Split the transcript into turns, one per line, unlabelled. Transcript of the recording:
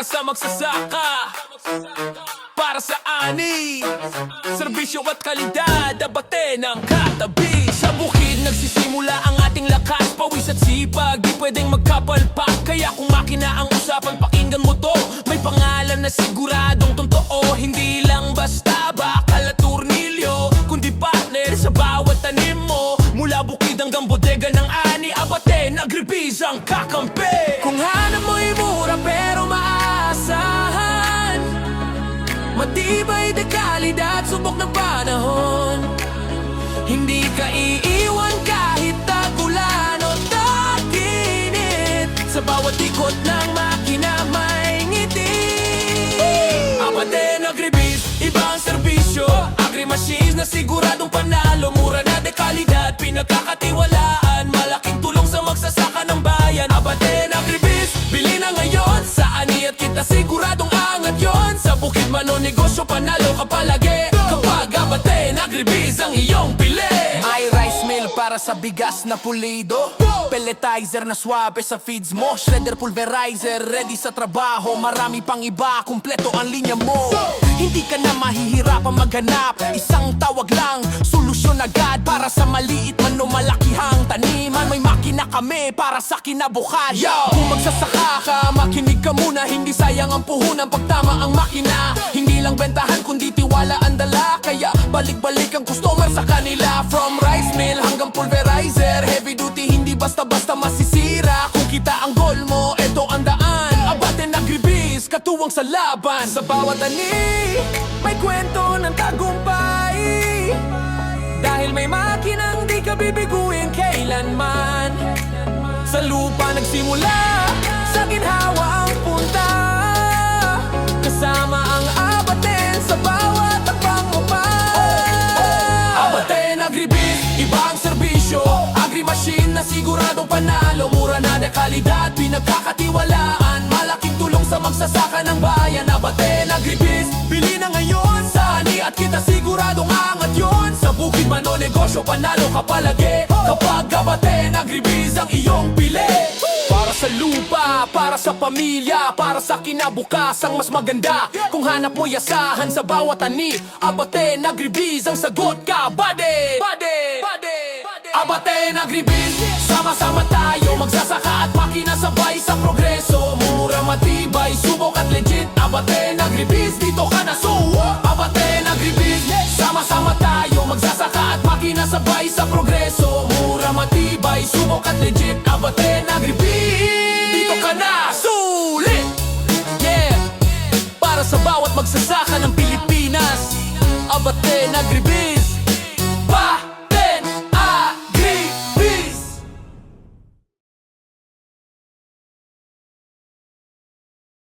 sa magsasaka, para sa ani, serbisyo at kalidad, abate ng katabi. Sa bukid nagsisimula ang ating lakas, pawis at sipag, di pwedeng magkapalpak. Kaya kung makina ang usapan, pakinggan mo to. May pangalan na siguradong totoo, hindi lang basta bakal at turnilyo, kundi partner sa bawat tanim mo. Mula bukid hanggang bodega ng ani, abate, nagribis ang kakampi. Kung hanap mo'y mura pero maasahan, matibay de kalidad, subok ng panahon. Hindi ka iiwan kahit tagulan o tag-init, sa bawat ikot ng makina may ngiti. Abate nagribis, ibang serbisyo, agri-machines na siguradong panalo. Mura na de kalidad, pinagkakatiwalaan, malaking tulong sa magsasaka ng bayan. Abate nagribis, bili na ngayon, sa ani at kita siguradong angat yon. Sa bukid man o negosyo, panalo ka palagi kapag abate nagribis ang iyong bili. May rice mill para sa bigas na pulido, pelletizer na swabe sa feeds mo, shredder pulverizer ready sa trabaho. Marami pang iba, kumpleto ang linya mo. Hindi ka na mahihirapang maghanap, isang tawag lang, solusyon agad para sa maliit man o malakihang taniman. May makina kami para sa kinabukasan. Kung magsasaka ka, makinig ka muna, hindi sayang ang puhunan pag tama ang makina. Hindi lang bentahan kundi tiwala ang dala, kaya balik-balik ang customer sa kanila. From rice mill hanggang pulverizer, heavy duty, hindi basta-basta masisira. Kung kita ang goal mo, eto ang daan, abate nagribis, katuwang sa laban. Sa bawat ani, may kwento ng tagumpay, dahil may makinang di ka bibiguin kailanman. Sa lupa nagsimula, sa ginhawa ang punta, kasama ang abaten sa bawat takbang mo pa. Abate nagribis, ibang serbisyo, agri-machine na siguradong panalo. Mura na de kalidad, pinagkakatiwalaan, malaking tulong sa magsasaka ng bayan. Abate nagribis, bili na ngayon, sa ani at kita siguradong angat yon. Sa bukid man o negosyo, panalo ka palagi kapag abate nagribis ang iyong pili. Para sa lupa, para sa pamilya, para sa kinabukasang mas maganda. Kung hanap mo yasahan sa bawat ani, abate nagribis ang sagot ka, buddy. Abate nagribis, sama-sama tayo magsasaka at makina sabay sa progreso. Mura, matibay, subok at legit, abate nagribis, dito ka na suwa. Abate nagribis, sama-sama tayo magsasaka at makina sabay sa progreso. Mura, matibay, subok at legit, abate nagribis, dito ka na sulit. Yeah, para sa bawat magsasaka ng Pilipinas, abate nagribis.